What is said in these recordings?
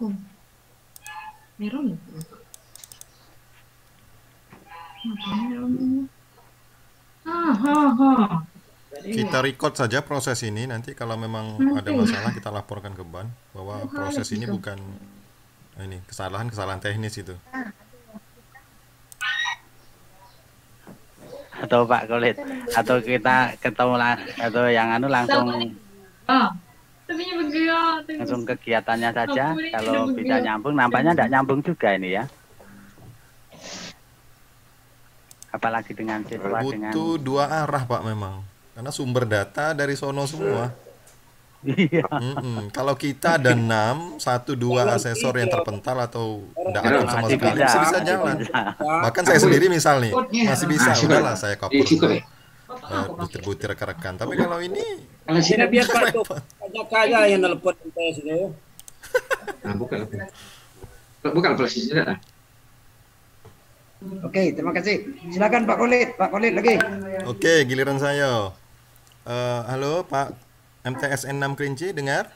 Oh, merah ya? Ngapain dalamnya? Kita record saja proses ini, nanti kalau memang ada Nanti masalah kita laporkan ke BAN bahwa proses harus ini itu. bukan ini kesalahan teknis itu. Atau Pak Kulit, atau kita ketemu lah, atau yang anu langsung kegiatannya saja. Kalau bisa nyambung, nampaknya tidak nyambung juga ini ya. Apalagi dengan siswa dengan Butuh dua arah Pak memang, karena sumber data dari sono semua. iya. Kalau kita ada 6, 1, 2 asesor yang terpental atau tidak aktif sama Masih sekali, bisa, bisa masih jalan. bisa. Bahkan saya sendiri misal nih, masih bisa, udahlah saya cover Syukur dulu, ya. butir-butir ke rekan. Tapi kalau ini Kalau sini Biar Pak Tuk repot. Jaka aja yang nelpon MTS itu. nah, bukan posisi tidak. Oke, terima kasih. Silakan Pak Kulit. Pak Kulit lagi. Oke, giliran saya. Halo Pak MTSN 6 Kerinci, dengar?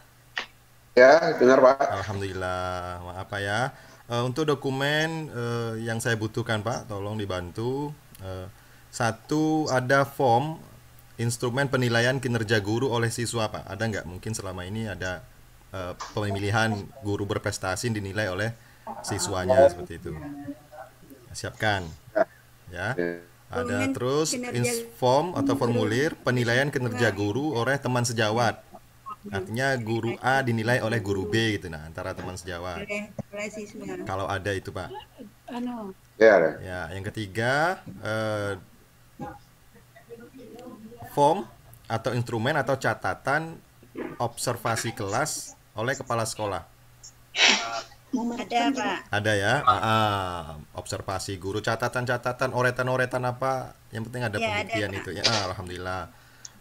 Ya, dengar Pak. Alhamdulillah, maaf Pak ya. Untuk dokumen yang saya butuhkan Pak, tolong dibantu. Satu, ada form instrumen penilaian kinerja guru oleh siswa Pak. Ada nggak? Mungkin selama ini ada pemilihan guru berprestasi dinilai oleh siswanya seperti itu. Siapkan, ya. Ada terus form atau formulir penilaian kinerja guru oleh teman sejawat. Artinya guru A dinilai oleh guru B gitu, nah antara teman sejawat. Kalau ada itu Pak. Ya, ada. Ya, yang ketiga form atau instrumen atau catatan observasi kelas oleh kepala sekolah. Ada Pak. Ada ya, observasi guru, catatan-catatan, oretan-oretan apa, yang penting ada Ya, pembuktian ada, itu ya. Alhamdulillah.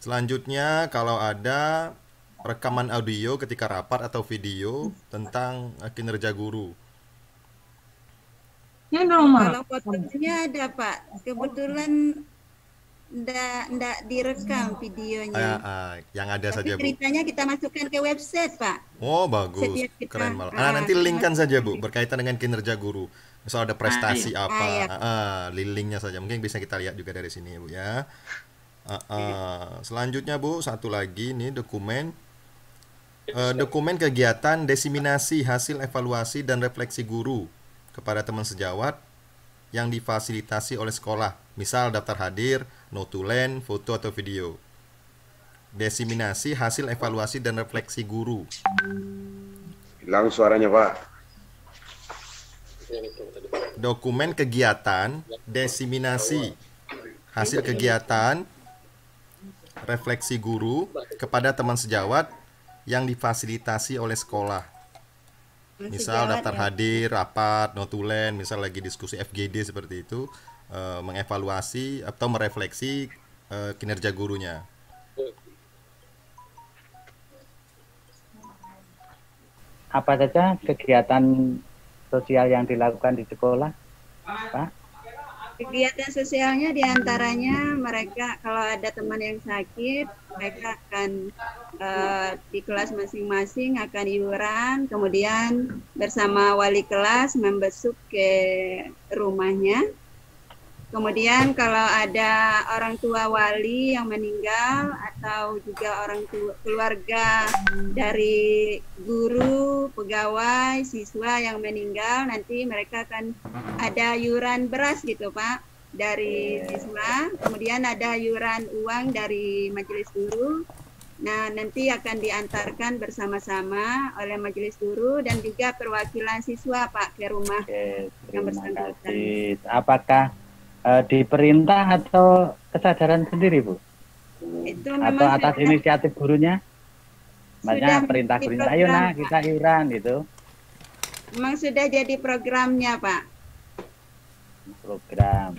Selanjutnya kalau ada rekaman audio ketika rapat atau video tentang kinerja guru. Ini nomor. Kalau fotonya ada Pak. Kebetulan ndak direkam videonya. Yang ada Tapi saja Bu. ceritanya kita masukkan ke website Pak. Oh bagus, Setiap kita- keren malah. Nanti linkkan saja Bu, berkaitan dengan kinerja guru. Misal ada prestasi iya. apa, Iya. linknya saja. Mungkin bisa kita lihat juga dari sini ya Bu ya. Selanjutnya Bu, satu lagi nih dokumen. Dokumen kegiatan diseminasi hasil evaluasi dan refleksi guru kepada teman sejawat yang difasilitasi oleh sekolah. Misal daftar hadir, notulen, foto atau video. Diseminasi hasil evaluasi dan refleksi guru. Hilang suaranya Pak. Dokumen kegiatan diseminasi hasil kegiatan refleksi guru kepada teman sejawat yang difasilitasi oleh sekolah. Misal daftar hadir, rapat, notulen, misal lagi diskusi FGD seperti itu, mengevaluasi atau merefleksi kinerja gurunya. Apa saja kegiatan sosial yang dilakukan di sekolah, Pak? Kegiatan sosialnya diantaranya mereka kalau ada teman yang sakit, mereka akan di kelas masing-masing akan iuran, kemudian bersama wali kelas membesuk ke rumahnya. Kemudian kalau ada orang tua wali yang meninggal atau juga orang tua keluarga dari guru, pegawai, siswa yang meninggal, nanti mereka akan ada iuran beras gitu Pak dari siswa, kemudian ada iuran uang dari majelis guru. Nah, nanti akan diantarkan bersama-sama oleh majelis guru dan juga perwakilan siswa Pak ke rumah yang bersangkutan. Apakah diperintah atau kesadaran sendiri Bu? Itu Atau atas inisiatif gurunya? Maksudnya perintah gurunya, ayo nah kita iuran gitu. Memang sudah jadi programnya Pak. Program.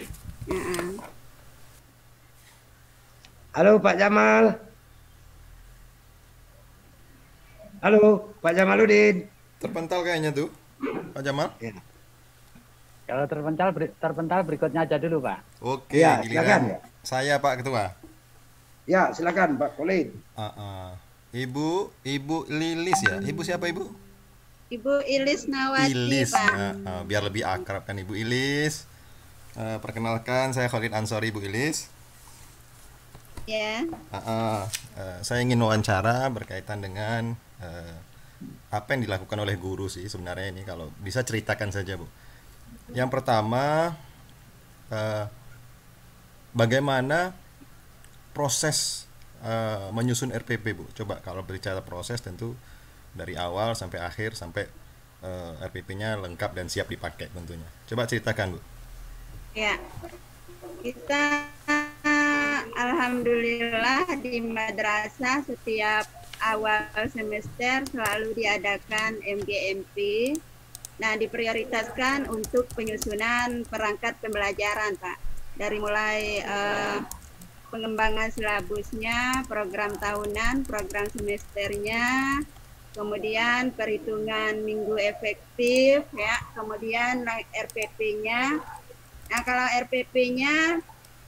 Halo Pak Jamal. Halo Pak Jamaludin. Terpental kayaknya tuh, Pak Jamal. Ya. Kalau terpental berikutnya aja dulu Pak. Oke, Ya, giliran silakan. saya Pak Ketua. Ya, silakan Pak Kulit. Ibu Lilis ya. Ibu siapa Ibu? Ibu Ilis Nawati, Ilis. Pak. Biar lebih akrab kan Ibu Ilis. Perkenalkan, saya Khalid Ansori, Ibu Ilis. Ya. Saya ingin wawancara berkaitan dengan apa yang dilakukan oleh guru sih sebenarnya ini, kalau bisa ceritakan saja, Bu. Yang pertama, bagaimana proses menyusun RPP, Bu? Coba kalau berbicara proses tentu dari awal sampai akhir sampai RPP-nya lengkap dan siap dipakai tentunya. Coba ceritakan, Bu. Ya. Kita alhamdulillah di madrasah setiap awal semester selalu diadakan MGMP. Nah, diprioritaskan untuk penyusunan perangkat pembelajaran, Pak. Dari mulai pengembangan silabusnya, program tahunan, program semesternya, kemudian perhitungan minggu efektif, ya, kemudian RPP-nya. Nah, kalau RPP-nya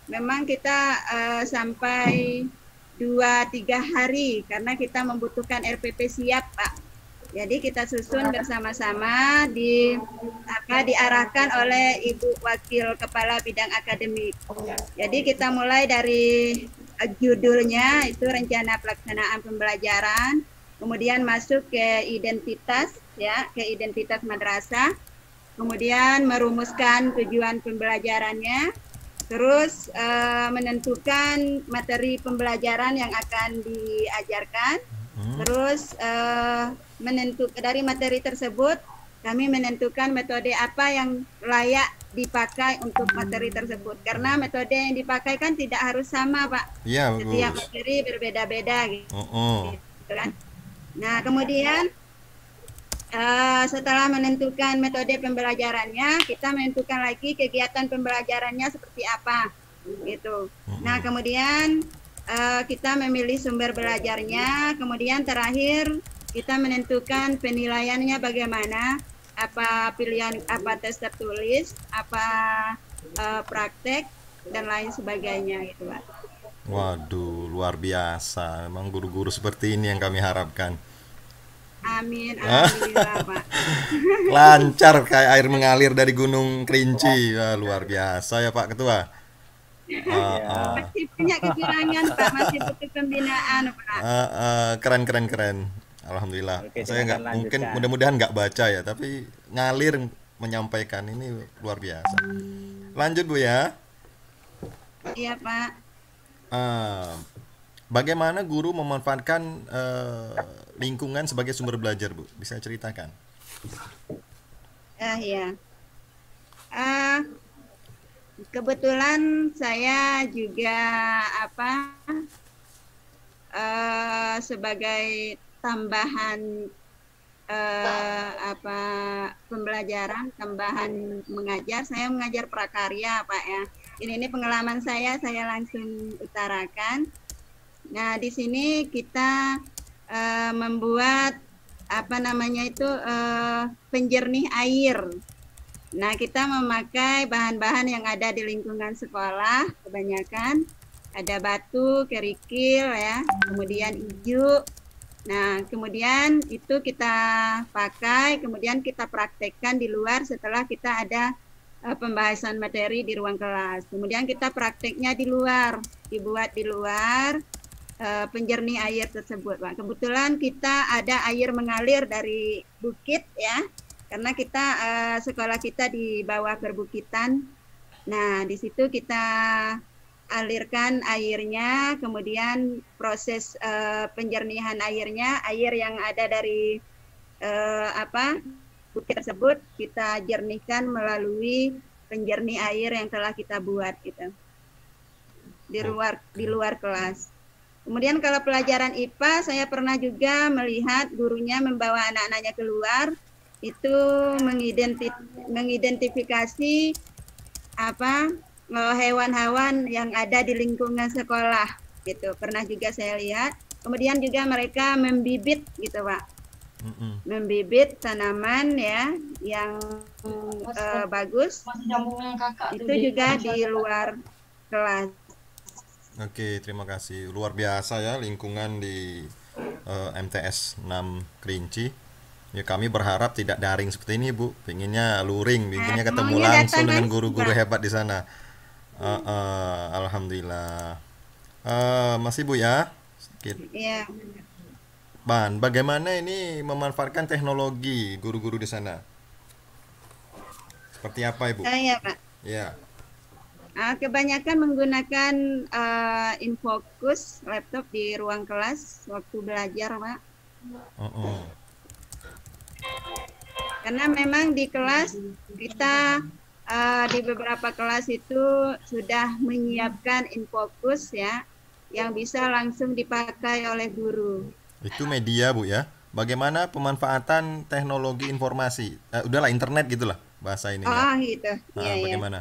memang kita sampai 2-3 hari karena kita membutuhkan RPP siap, Pak. Jadi kita susun bersama-sama diarahkan oleh Ibu Wakil Kepala Bidang Akademik. Jadi kita mulai dari judulnya itu rencana pelaksanaan pembelajaran, kemudian masuk ke identitas, ya, ke identitas madrasah, kemudian merumuskan tujuan pembelajarannya, terus menentukan materi pembelajaran yang akan diajarkan, terus dari materi tersebut kami menentukan metode apa yang layak dipakai untuk materi tersebut, karena metode yang dipakai kan tidak harus sama, Pak. Iya, setiap bagus. materi berbeda-beda gitu kan. Nah, kemudian setelah menentukan metode pembelajarannya, kita menentukan lagi kegiatan pembelajarannya seperti apa, gitu. Nah, kemudian kita memilih sumber belajarnya, kemudian terakhir kita menentukan penilaiannya bagaimana, apa pilihan, apa tes tertulis, apa praktek dan lain sebagainya, gitu, Pak. Waduh, luar biasa. Memang guru-guru seperti ini yang kami harapkan. Amin, alhamdulillah, Pak. Lancar kayak air mengalir dari Gunung Kerinci. Wah, luar biasa ya Pak Ketua. Masih punya kekurangan, Pak, masih butuh pembinaan, Pak. Keren. Alhamdulillah. Oke, Saya nggak silakan mungkin, lanjutkan. mudah-mudahan nggak baca ya, tapi ngalir menyampaikan ini luar biasa. Lanjut, Bu ya. Iya, Pak. Bagaimana guru memanfaatkan lingkungan sebagai sumber belajar, Bu? Bisa ceritakan? Ya. Kebetulan saya juga sebagai tambahan pembelajaran, tambahan mengajar, saya mengajar prakarya, Pak, ya. Ini pengalaman saya langsung utarakan. Nah, di sini kita membuat penjernih air. Nah, kita memakai bahan-bahan yang ada di lingkungan sekolah, kebanyakan ada batu, kerikil, ya, kemudian ijuk. Nah, kemudian itu kita pakai, kemudian kita praktekkan di luar setelah kita ada pembahasan materi di ruang kelas. Kemudian kita prakteknya di luar, dibuat di luar penjernih air tersebut, Pak. Kebetulan kita ada air mengalir dari bukit, ya, karena kita sekolah kita di bawah perbukitan. Nah, di situ kita alirkan airnya, kemudian proses penjernihan airnya, air yang ada dari bukit tersebut kita jernihkan melalui penjernih air yang telah kita buat, gitu, di luar kelas. Kemudian kalau pelajaran IPA, saya pernah juga melihat gurunya membawa anak-anaknya keluar, itu mengidentifikasi hewan-hewan yang ada di lingkungan sekolah, gitu. Pernah juga saya lihat. Kemudian juga mereka membibit, gitu, Pak. Membibit tanaman, ya, yang bagus. Itu juga di luar kelas. Oke, terima kasih. Luar biasa ya lingkungan di MTS 6 Kerinci. Ya kami berharap tidak daring seperti ini Bu, pinginnya luring, pinginnya ketemu maunya langsung datang dengan langsung, guru-guru Pak. hebat di sana. Alhamdulillah. Masih Bu ya? Sedikit. Iya. Bagaimana ini memanfaatkan teknologi guru-guru di sana? Seperti apa Ibu? Saya, Pak. Ya. Kebanyakan menggunakan Infocus laptop di ruang kelas waktu belajar, Pak. Karena memang di kelas kita di beberapa kelas itu sudah menyiapkan Infocus ya, yang bisa langsung dipakai oleh guru. Itu media Bu ya. Bagaimana pemanfaatan teknologi informasi? Udahlah internet gitulah bahasa ini. Oh gitu. Iya, iya. Bagaimana?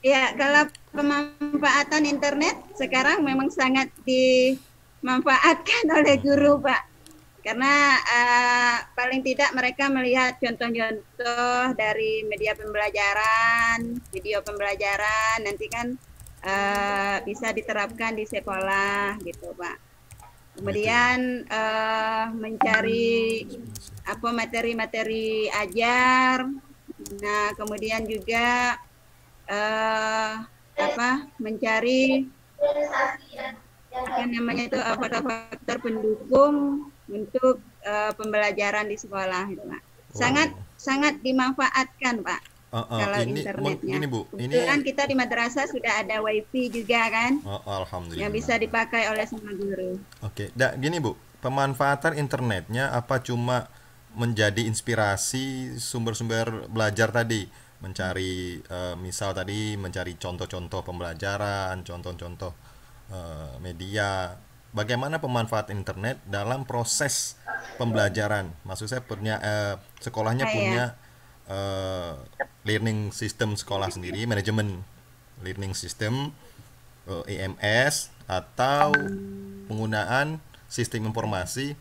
Ya, kalau pemanfaatan internet sekarang memang sangat dimanfaatkan oleh guru, Pak. Karena paling tidak mereka melihat contoh-contoh dari media pembelajaran, video pembelajaran, nanti kan bisa diterapkan di sekolah gitu, Pak. Kemudian mencari apa materi-materi ajar. Nah, kemudian juga mencari apa namanya itu faktor-faktor pendukung untuk pembelajaran di sekolah itu, Pak. Sangat dimanfaatkan, Pak. Kalau internetnya. Gini Bu, kebetulan kita di madrasah sudah ada wifi juga kan, alhamdulillah. yang bisa dipakai oleh semua guru. Oke, gini Bu, pemanfaatan internetnya apa cuma menjadi inspirasi sumber-sumber belajar tadi, mencari misal tadi mencari contoh-contoh pembelajaran, contoh-contoh media. Bagaimana pemanfaatan internet dalam proses pembelajaran? Maksud saya sekolahnya punya learning system sekolah sendiri, manajemen learning system, EMS, atau penggunaan sistem informasi.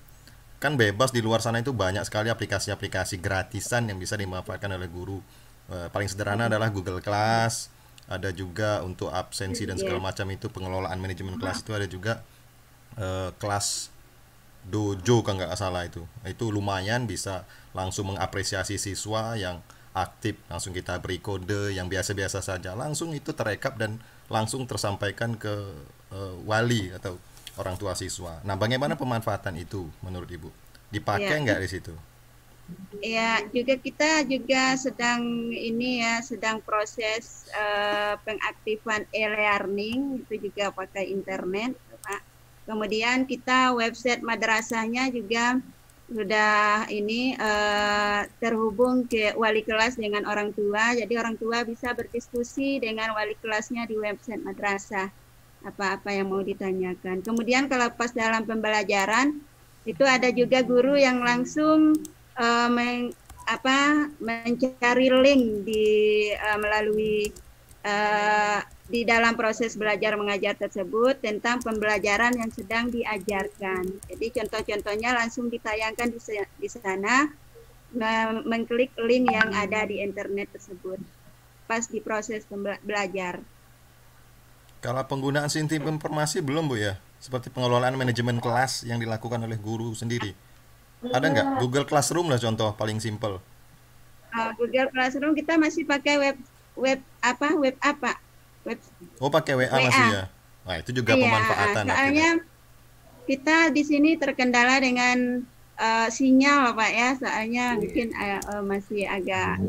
Kan bebas di luar sana itu banyak sekali aplikasi-aplikasi gratisan yang bisa dimanfaatkan oleh guru. Paling sederhana adalah Google Class, ada juga untuk absensi dan segala macam itu, pengelolaan manajemen kelas itu ada juga kelas dojo kalau nggak salah itu lumayan bisa langsung mengapresiasi siswa yang aktif, langsung kita beri kode yang biasa-biasa saja, langsung itu terekap dan langsung tersampaikan ke wali atau orang tua siswa. Nah, bagaimana pemanfaatan itu menurut Ibu? Dipakai nggak di situ? Ya, kita juga sedang proses pengaktifan e-learning, itu juga pakai internet, Pak. Kemudian kita website madrasahnya juga sudah terhubung ke wali kelas dengan orang tua, jadi orang tua bisa berdiskusi dengan wali kelasnya di website madrasah apa-apa yang mau ditanyakan. Kemudian kalau pas dalam pembelajaran itu ada juga guru yang langsung mencari link melalui di dalam proses belajar mengajar tersebut tentang pembelajaran yang sedang diajarkan. Jadi contoh-contohnya langsung ditayangkan di sana, mengklik link yang ada di internet tersebut pas di proses belajar. Kalau penggunaan sistem informasi belum Bu ya? Seperti pengelolaan manajemen kelas yang dilakukan oleh guru sendiri. Ada nggak? Google Classroom lah contoh paling simpel. Google Classroom kita masih pakai web apa? Pakai WA masih ya. Nah, itu juga pemanfaatan. Soalnya kita di sini terkendala dengan sinyal, Pak ya. Soalnya mungkin masih agak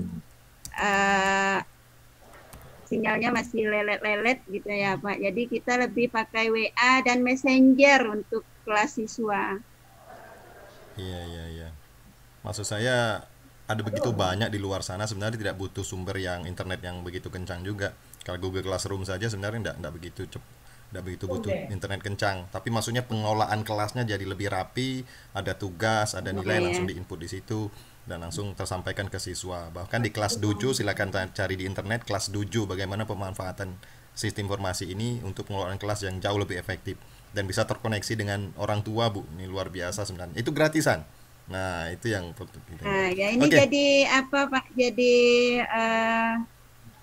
sinyalnya masih lelet-lelet gitu ya, Pak. Jadi kita lebih pakai WA dan Messenger untuk kelas siswa. Iya. Maksud saya ada begitu banyak di luar sana, sebenarnya tidak butuh sumber yang internet yang begitu kencang juga. Kalau Google Classroom saja sebenarnya tidak begitu butuh internet kencang. Tapi maksudnya pengelolaan kelasnya jadi lebih rapi, ada tugas, ada nilai langsung diinput di situ dan langsung tersampaikan ke siswa. Bahkan di kelas dojo, silakan cari di internet kelas dojo bagaimana pemanfaatan sistem informasi ini untuk pengelolaan kelas yang jauh lebih efektif dan bisa terkoneksi dengan orang tua, Bu. Ini luar biasa sebenarnya. Itu gratisan. Nah, itu yang Nah, ya ini jadi apa, Pak? Jadi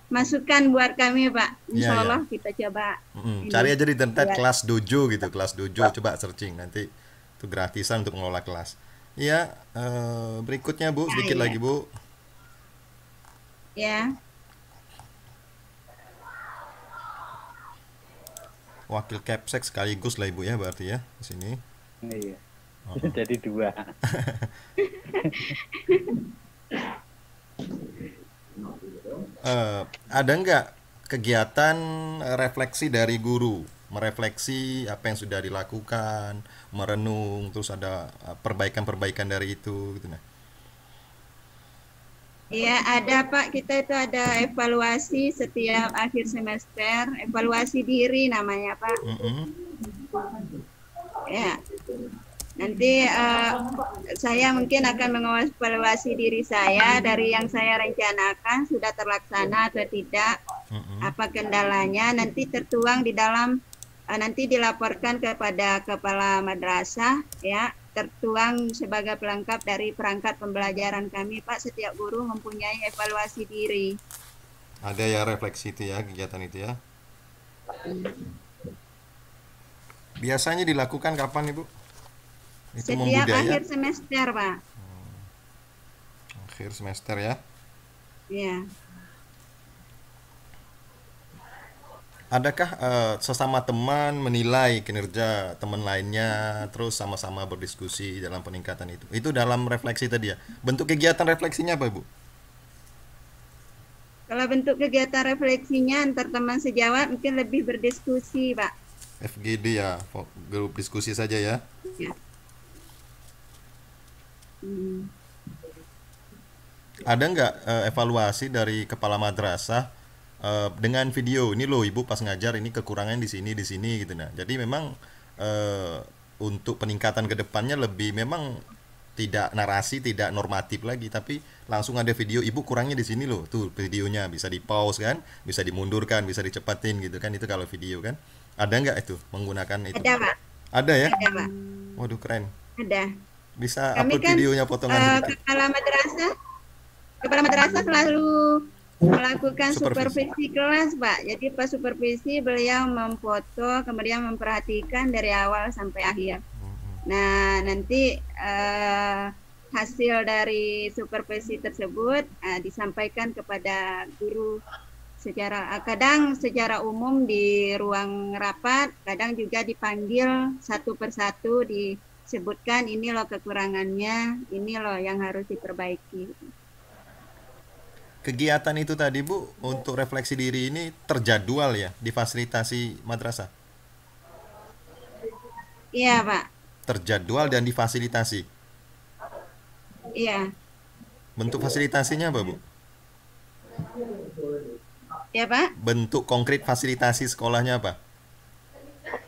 masukan buat kami, Pak. Insya Allah kita coba. Cari aja di internet kelas dojo gitu, kelas dojo, coba searching nanti itu gratisan untuk mengelola kelas. Iya, berikutnya Bu, sedikit iya. lagi Bu. Ya. Wakil Kepsek sekaligus lah Ibu ya berarti ya di sini. Iya. Oh. Jadi 2. Ada nggak kegiatan refleksi dari guru, merefleksi apa yang sudah dilakukan, merenung, terus ada perbaikan-perbaikan dari itu gitu nah. Iya, ada Pak. Kita itu ada evaluasi setiap akhir semester, evaluasi diri namanya Pak. Ya. Nanti saya mungkin akan mengevaluasi diri saya dari yang saya rencanakan sudah terlaksana atau tidak, apa kendalanya, nanti tertuang di dalam, nanti dilaporkan kepada kepala madrasah, ya, tertuang sebagai pelengkap dari perangkat pembelajaran kami, Pak. Setiap guru mempunyai evaluasi diri. Ada ya refleksi itu ya, kegiatan itu ya. Biasanya dilakukan kapan Ibu? Itu Setiap membudaya. akhir semester, Pak. Akhir semester ya. Ya. Adakah sesama teman menilai kinerja teman lainnya, terus sama-sama berdiskusi dalam peningkatan itu? Itu dalam refleksi tadi ya. Bentuk kegiatan refleksinya apa Ibu? Kalau bentuk kegiatan refleksinya antar teman sejawat mungkin lebih berdiskusi, Pak. FGD ya, grup diskusi saja ya. Ya. Ada nggak evaluasi dari kepala madrasah dengan video ini loh Ibu pas ngajar ini kekurangan di sini gitu nah. Jadi memang untuk peningkatan ke depannya lebih memang tidak narasi, tidak normatif lagi, tapi langsung ada video Ibu kurangnya di sini loh. Tuh videonya bisa di-pause kan, bisa dimundurkan, bisa dicepatin gitu kan, itu kalau video kan. Ada nggak itu menggunakan itu? Ada, Pak. Ada ya? Ada, Pak. Waduh keren. Ada. Bisa Kami upload kan videonya potongan sedikit. Kepala madrasah selalu melakukan Supervisi. supervisi kelas, Pak. Jadi pas supervisi beliau memfoto, kemudian memperhatikan dari awal sampai akhir. Nah, nanti hasil dari supervisi tersebut disampaikan kepada guru kadang secara umum di ruang rapat, kadang juga dipanggil satu persatu disebutkan ini loh kekurangannya, ini loh yang harus diperbaiki. Kegiatan itu tadi Bu untuk refleksi diri ini terjadwal ya, difasilitasi madrasah. Iya, Pak. Terjadwal dan difasilitasi. Iya. Bentuk fasilitasinya apa Bu? Ya, Pak. Bentuk konkret fasilitasi sekolahnya apa?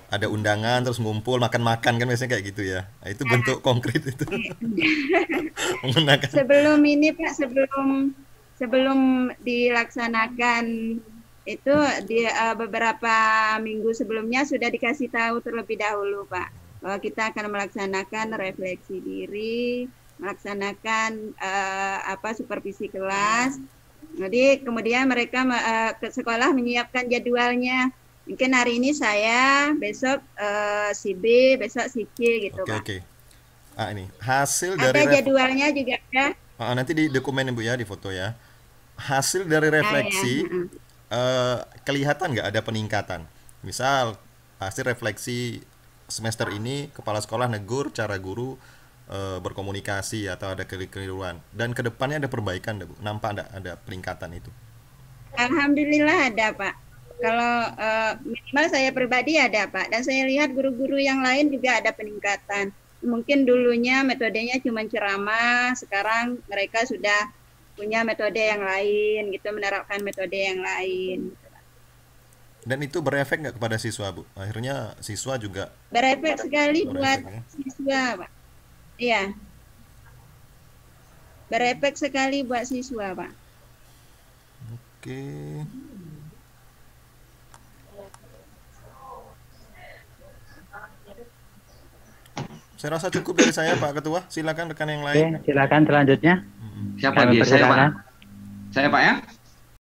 Ada undangan terus ngumpul makan-makan kan biasanya kayak gitu ya. Nah, itu bentuk konkret itu. Menggunakan. Sebelum ini Pak, sebelum dilaksanakan itu di beberapa minggu sebelumnya sudah dikasih tahu terlebih dahulu Pak, bahwa kita akan melaksanakan refleksi diri, melaksanakan supervisi kelas. Jadi kemudian mereka ke sekolah menyiapkan jadwalnya. Mungkin hari ini saya, besok si B, besok si C gitu Pak. Oke. Ini hasil Ada dari jadwalnya juga ada. nanti di dokumen Bu ya, di foto ya. Hasil dari refleksi kelihatan nggak ada peningkatan? Misal hasil refleksi semester ini kepala sekolah negur cara guru berkomunikasi atau ada kekeliruan dan kedepannya ada perbaikan Bu, nampak ada peningkatan itu? Alhamdulillah ada Pak. Kalau minimal saya pribadi ada Pak, dan saya lihat guru-guru yang lain juga ada peningkatan. Mungkin dulunya metodenya cuma ceramah, sekarang mereka sudah punya metode yang lain gitu, menerapkan metode yang lain. Dan itu berefek nggak kepada siswa Bu? Akhirnya siswa juga berefek sekali buat ya? siswa Pak. Iya. Berefek sekali buat siswa Pak. Oke. Saya rasa cukup dari saya Pak Ketua. Silakan rekan yang lain. Oke, silakan selanjutnya. Siapa dia? Saya Pak. Saya Pak ya.